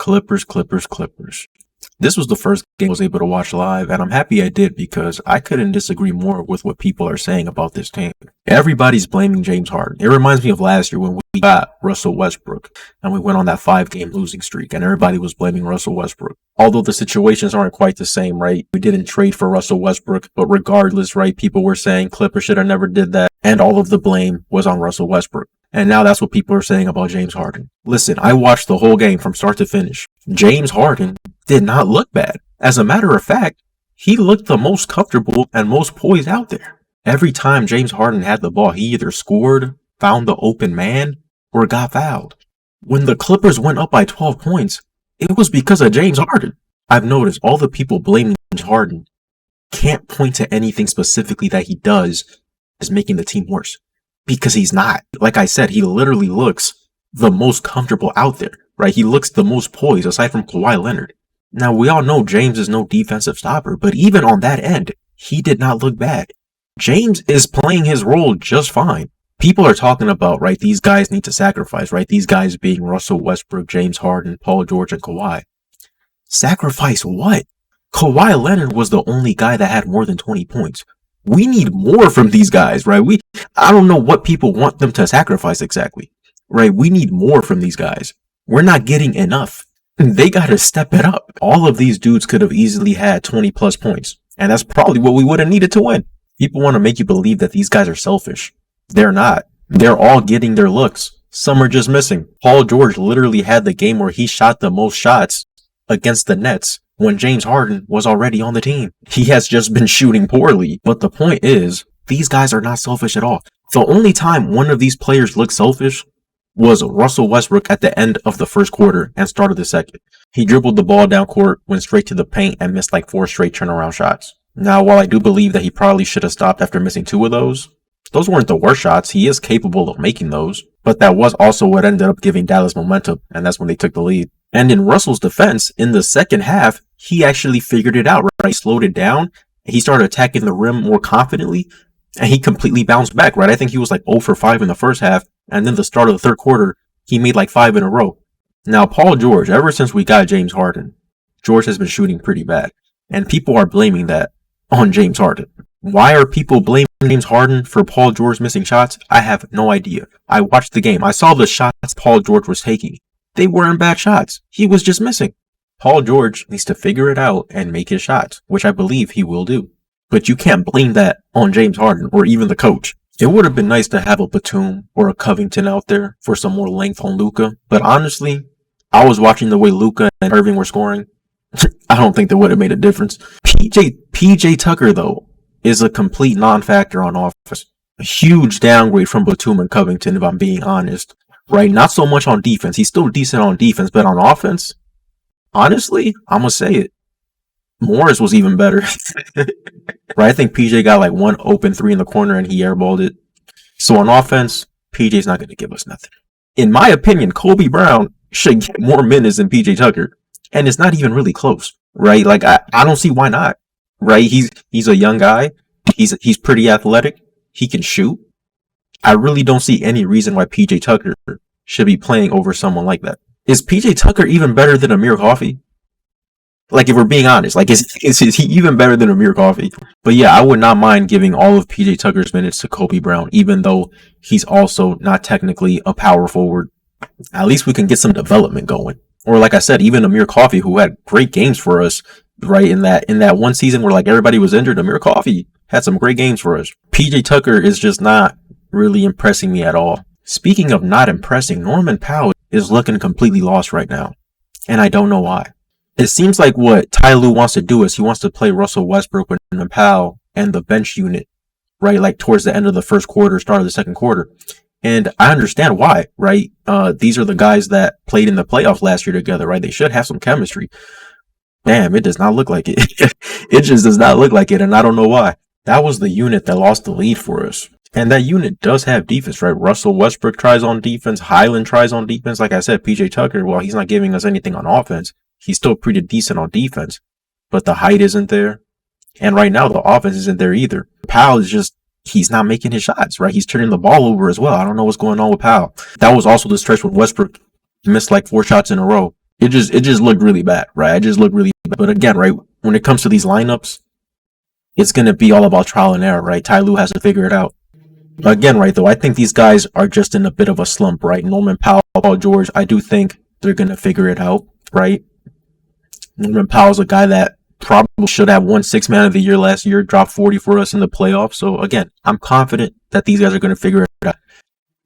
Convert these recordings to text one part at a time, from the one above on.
Clippers, Clippers, Clippers. This was the first game I was able to watch live, and I'm happy I did because I couldn't disagree more with what people are saying about this team. Everybody's blaming James Harden. It reminds me of last year when we got Russell Westbrook and we went on that 5-game losing streak and everybody was blaming Russell Westbrook. Although the situations aren't quite the same, right? We didn't trade for Russell Westbrook, but regardless, right, people were saying Clippers should have never did that, and all of the blame was on Russell Westbrook. And now that's what people are saying about James Harden. Listen, I watched the whole game from start to finish. James Harden did not look bad. As a matter of fact, he looked the most comfortable and most poised out there. Every time James Harden had the ball, he either scored, found the open man, or got fouled. When the Clippers went up by 12 points, it was because of James Harden. I've noticed all the people blaming James Harden can't point to anything specifically that he does as making the team worse. Because he's not. Like I said, he literally looks the most comfortable out there, right? He looks the most poised aside from Kawhi Leonard. Now, we all know James is no defensive stopper, but even on that end, he did not look bad. James is playing his role just fine. People are talking about, right, these guys need to sacrifice, right? These guys being Russell Westbrook, James Harden, Paul George, and Kawhi. Sacrifice what? Kawhi Leonard was the only guy that had more than 20 points. We need more from these guys, right? I don't know what people want them to sacrifice exactly, right? We need more from these guys. We're not getting enough. They got to step it up. All of these dudes could have easily had 20 plus points, and that's probably what we would have needed to win. People want to make you believe that these guys are selfish. They're not. They're all getting their looks. Some are just missing. Paul George literally had the game where he shot the most shots against the Nets when James Harden was already on the team. He has just been shooting poorly. But the point is, these guys are not selfish at all. The only time one of these players looked selfish was Russell Westbrook at the end of the first quarter and start of the second. He dribbled the ball down court, went straight to the paint, and missed like 4 straight turnaround shots. Now, while I do believe that he probably should have stopped after missing 2 of those weren't the worst shots. He is capable of making those. But that was also what ended up giving Dallas momentum, and that's when they took the lead. And in Russell's defense, in the second half, he actually figured it out, right? He slowed it down. He started attacking the rim more confidently, and he completely bounced back, right? I think he was like 0 for 5 in the first half, and then the start of the third quarter, he made like 5 in a row. Now, Paul George, ever since we got James Harden, George has been shooting pretty bad, and people are blaming that on James Harden. Why are people blaming James Harden for Paul George missing shots? I have no idea. I watched the game. I saw the shots Paul George was taking. They weren't bad shots. He was just missing. Paul George needs to figure it out and make his shots, which I believe he will do. But you can't blame that on James Harden or even the coach. It would have been nice to have a Batum or a Covington out there for some more length on Luka. But honestly, I was watching the way Luka and Irving were scoring. I don't think that would have made a difference. PJ Tucker, though, is a complete non-factor on offense. A huge downgrade from Batum and Covington, if I'm being honest. Right? Not so much on defense. He's still decent on defense, but on offense, honestly, I'm going to say it. Morris was even better. Right? I think PJ got like 1 open 3 in the corner and he airballed it. So on offense, PJ's not going to give us nothing. In my opinion, Kobe Brown should get more minutes than PJ Tucker. And it's not even really close. Right? Like, I don't see why not. Right? He's a young guy. He's pretty athletic. He can shoot. I really don't see any reason why PJ Tucker should be playing over someone like that. Is PJ Tucker even better than Amir Coffey? Like, if we're being honest, like, is he even better than Amir Coffey? But yeah, I would not mind giving all of PJ Tucker's minutes to Kobe Brown, even though he's also not technically a power forward. At least we can get some development going. Or like I said, even Amir Coffey, who had great games for us, right? In that one season where like everybody was injured, Amir Coffey had some great games for us. PJ Tucker is just not really impressing me at all. Speaking of not impressing, Norman Powell is looking completely lost right now. And I don't know why. It seems like what Ty Lue wants to do is he wants to play Russell Westbrook and Powell and the bench unit, right? Like towards the end of the first quarter, start of the second quarter. And I understand why, right? These are the guys that played in the playoffs last year together, right? They should have some chemistry. Damn, it does not look like it. It just does not look like it. And I don't know why. That was the unit that lost the lead for us. And that unit does have defense, right? Russell Westbrook tries on defense. Highland tries on defense. Like I said, PJ Tucker, well, he's not giving us anything on offense. He's still pretty decent on defense, but the height isn't there. And right now, the offense isn't there either. Powell is just, he's not making his shots, right? He's turning the ball over as well. I don't know what's going on with Powell. That was also the stretch when Westbrook missed like 4 shots in a row. it just looked really bad, right? It just looked really bad. But again, right, when it comes to these lineups, it's gonna be all about trial and error, right? Ty Lue has to figure it out. Again, right though, I think these guys are just in a bit of a slump, right? Norman Powell, Paul George, I do think they're gonna figure it out, right? Norman Powell's a guy that probably should have won Sixth Man of the Year last year, dropped 40 for us in the playoffs. So again, I'm confident that these guys are gonna figure it out.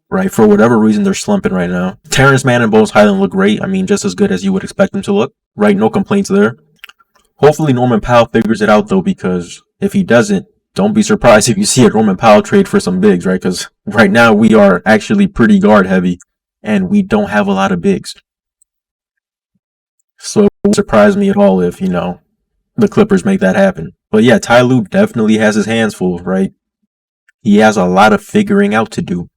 Right, for whatever reason they're slumping right now. Terrence Mann and Bones Highland look great. I mean, just as good as you would expect them to look. Right, no complaints there. Hopefully Norman Powell figures it out though, because if he doesn't, don't be surprised if you see a Norman Powell trade for some bigs, right? Because right now we are actually pretty guard heavy, and we don't have a lot of bigs. So it won't surprise me at all if the Clippers make that happen. But yeah, Ty Lue definitely has his hands full, right? He has a lot of figuring out to do.